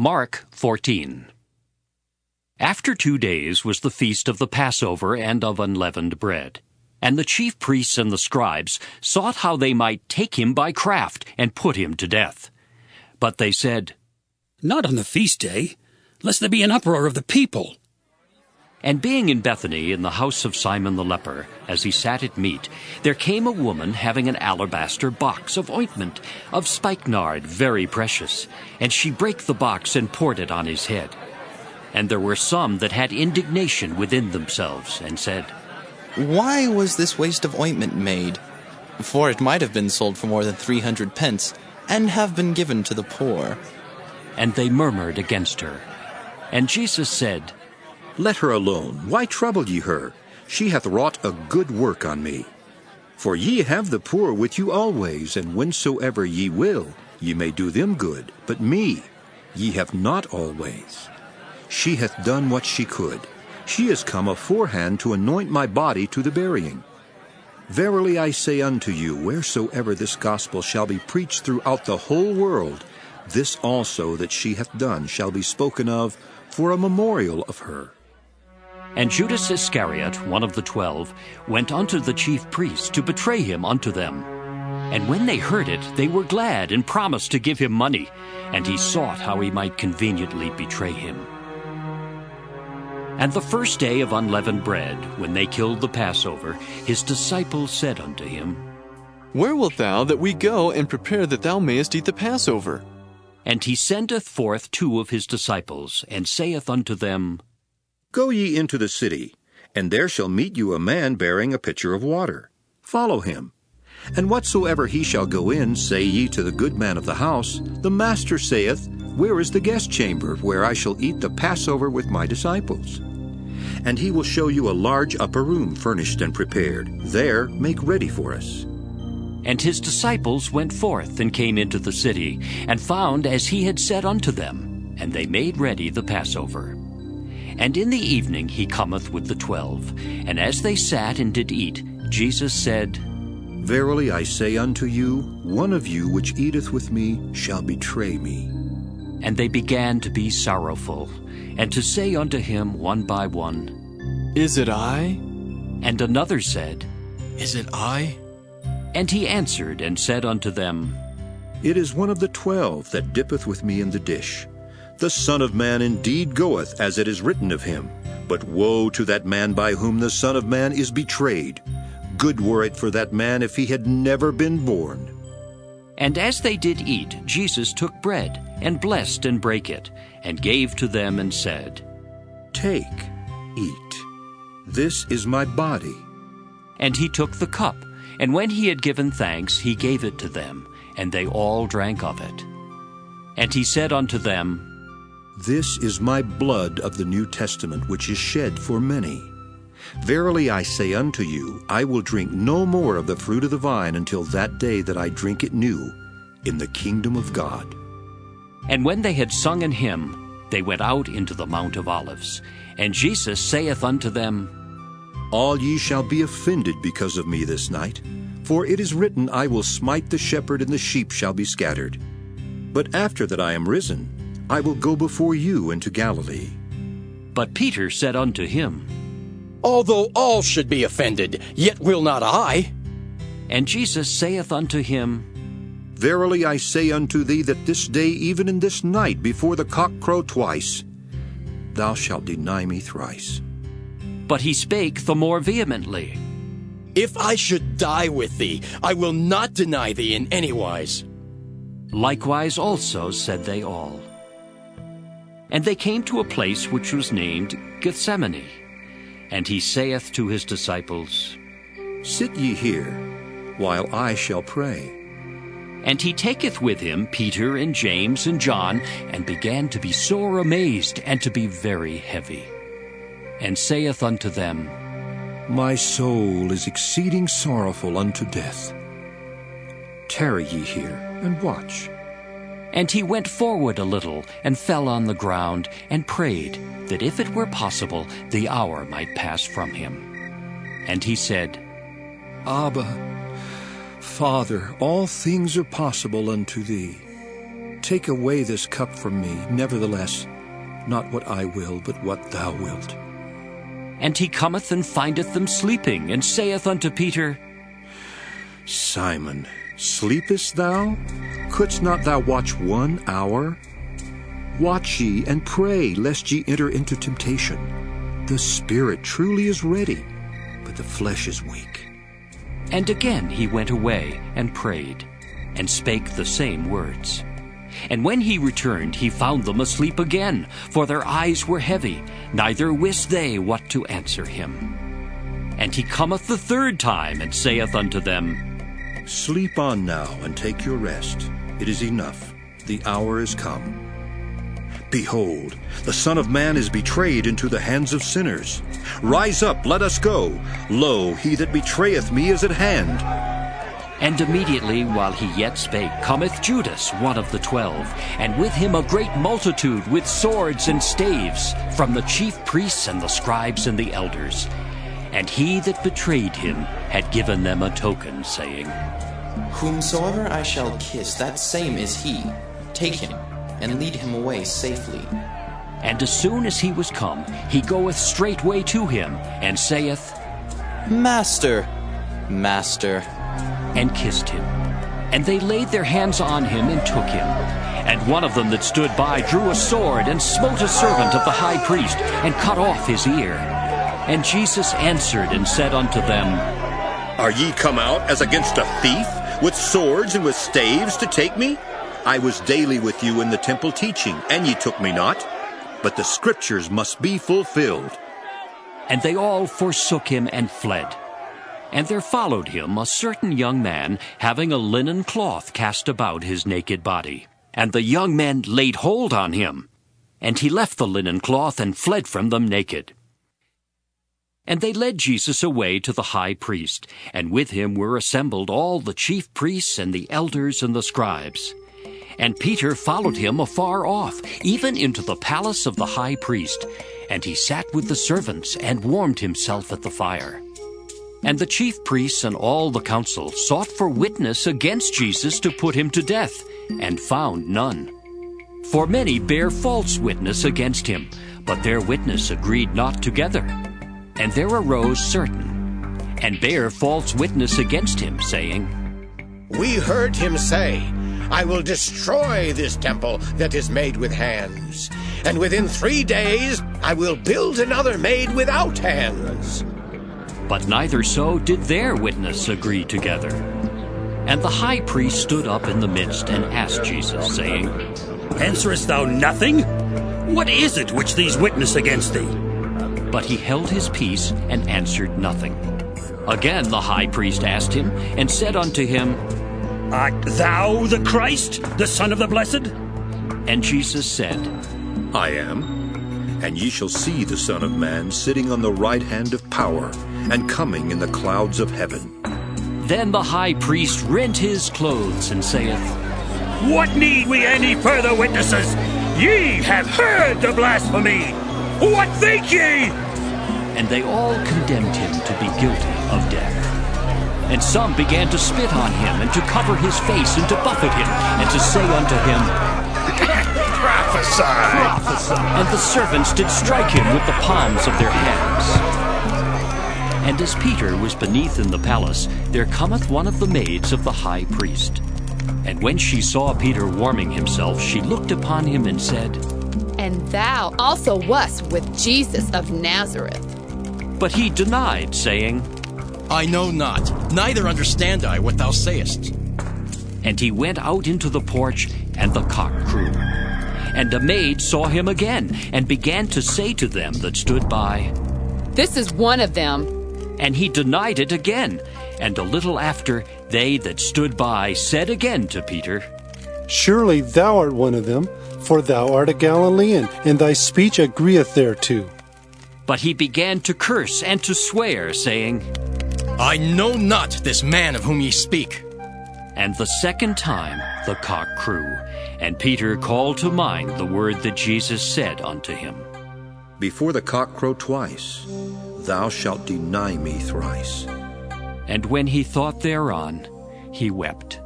Mark 14. After 2 days was the feast of the Passover and of unleavened bread. And the chief priests and the scribes sought how they might take him by craft and put him to death. But they said, "Not on the feast day, lest there be an uproar of the people." And being in Bethany in the house of Simon the leper, as he sat at meat, there came a woman having an alabaster box of ointment of spikenard very precious, and she brake the box and poured it on his head. And there were some that had indignation within themselves, and said, "Why was this waste of ointment made? For it might have been sold for more than 300 pence, and have been given to the poor." And they murmured against her. And Jesus said, Let her alone. Why trouble ye her? She hath wrought a good work on me. For ye have the poor with you always, and whensoever ye will, ye may do them good. But me ye have not always. She hath done what she could. She is come aforehand to anoint my body to the burying. Verily I say unto you, wheresoever this gospel shall be preached throughout the whole world, this also that she hath done shall be spoken of for a memorial of her. And Judas Iscariot, one of the 12, went unto the chief priests to betray him unto them. And when they heard it, they were glad, and promised to give him money. And he sought how he might conveniently betray him. And the first day of unleavened bread, when they killed the Passover, his disciples said unto him, Where wilt thou that we go and prepare that thou mayest eat the Passover? And he sendeth forth 2 of his disciples, and saith unto them, Go ye into the city, and there shall meet you a man bearing a pitcher of water. Follow him. And whatsoever he shall go in, say ye to the good man of the house, The master saith, Where is the guest chamber, where I shall eat the Passover with my disciples? And he will show you a large upper room furnished and prepared. There make ready for us. And his disciples went forth, and came into the city, and found as he had said unto them, and they made ready the Passover. And in the evening he cometh with the 12. And as they sat and did eat, Jesus said, Verily I say unto you, one of you which eateth with me shall betray me. And they began to be sorrowful, and to say unto him one by one, Is it I? And another said, "Is it I?" And he answered and said unto them, It is one of the 12 that dippeth with me in the dish. The Son of Man indeed goeth, as it is written of him. But woe to that man by whom the Son of Man is betrayed. Good were it for that man if he had never been born. And as they did eat, Jesus took bread, and blessed and brake it, and gave to them, and said, Take, eat. This is my body. And he took the cup, and when he had given thanks, he gave it to them, and they all drank of it. And he said unto them, This is my blood of the New Testament, which is shed for many. Verily I say unto you, I will drink no more of the fruit of the vine until that day that I drink it new in the kingdom of God. And when they had sung an hymn, they went out into the Mount of Olives. And Jesus saith unto them, All ye shall be offended because of me this night. For it is written, I will smite the shepherd, and the sheep shall be scattered. But after that I am risen, I will go before you into Galilee. But Peter said unto him, Although all should be offended, yet will not I. And Jesus saith unto him, Verily I say unto thee that this day, even in this night, before the cock crow twice, thou shalt deny me thrice. But he spake the more vehemently, If I should die with thee, I will not deny thee in any wise. Likewise also said they all. And they came to a place which was named Gethsemane. And he saith to his disciples, Sit ye here, while I shall pray. And he taketh with him Peter and James and John, and began to be sore amazed, and to be very heavy. And saith unto them, My soul is exceeding sorrowful unto death. Tarry ye here, and watch. And he went forward a little, and fell on the ground, and prayed, that if it were possible, the hour might pass from him. And he said, Abba, Father, all things are possible unto thee. Take away this cup from me. Nevertheless, not what I will, but what thou wilt. And he cometh and findeth them sleeping, and saith unto Peter, Simon, sleepest thou? Couldst not thou watch 1 hour? Watch ye and pray, lest ye enter into temptation. The spirit truly is ready, but the flesh is weak. And again he went away and prayed, and spake the same words. And when he returned, he found them asleep again, for their eyes were heavy, neither wist they what to answer him. And he cometh the 3rd time, and saith unto them, Sleep on now, and take your rest. It is enough. The hour is come. Behold, the Son of Man is betrayed into the hands of sinners. Rise up, let us go. Lo, he that betrayeth me is at hand. And immediately, while he yet spake, cometh Judas, one of the 12, and with him a great multitude with swords and staves, from the chief priests and the scribes and the elders. And he that betrayed him had given them a token, saying, Whomsoever I shall kiss, that same is he. Take him, and lead him away safely. And as soon as he was come, he goeth straightway to him, and saith, Master, Master. And kissed him. And they laid their hands on him and took him. And one of them that stood by drew a sword, and smote a servant of the high priest, and cut off his ear. And Jesus answered and said unto them, Are ye come out as against a thief, with swords and with staves to take me? I was daily with you in the temple teaching, and ye took me not. But the scriptures must be fulfilled. And they all forsook him and fled. And there followed him a certain young man, having a linen cloth cast about his naked body. And the young men laid hold on him. And he left the linen cloth and fled from them naked. And they led Jesus away to the high priest, and with him were assembled all the chief priests and the elders and the scribes. And Peter followed him afar off, even into the palace of the high priest. And he sat with the servants, and warmed himself at the fire. And the chief priests and all the council sought for witness against Jesus to put him to death, and found none. For many bare false witness against him, but their witness agreed not together. And there arose certain, and bare false witness against him, saying, We heard him say, I will destroy this temple that is made with hands, and within 3 days I will build another made without hands. But neither so did their witness agree together. And the high priest stood up in the midst and asked Jesus, saying, Answerest thou nothing? What is it which these witness against thee? But he held his peace and answered nothing. Again the high priest asked him, and said unto him, Art thou the Christ, the Son of the Blessed? And Jesus said, I am. And ye shall see the Son of Man sitting on the right hand of power, and coming in the clouds of heaven. Then the high priest rent his clothes, and saith, What need we any further witnesses? Ye have heard the blasphemy. What think ye? And they all condemned him to be guilty of death. And some began to spit on him, and to cover his face, and to buffet him, and to say unto him, Prophesy! And the servants did strike him with the palms of their hands. And as Peter was beneath in the palace, there cometh one of the maids of the high priest. And when she saw Peter warming himself, she looked upon him and said, And thou also wast with Jesus of Nazareth. But he denied, saying, I know not, neither understand I what thou sayest. And he went out into the porch, and the cock crew. And a maid saw him again, and began to say to them that stood by, This is one of them. And he denied it again. And a little after, they that stood by said again to Peter, Surely thou art one of them, for thou art a Galilean, and thy speech agreeth thereto. But he began to curse and to swear, saying, I know not this man of whom ye speak. And the second time the cock crew, and Peter called to mind the word that Jesus said unto him, Before the cock crow twice, thou shalt deny me thrice. And when he thought thereon, he wept.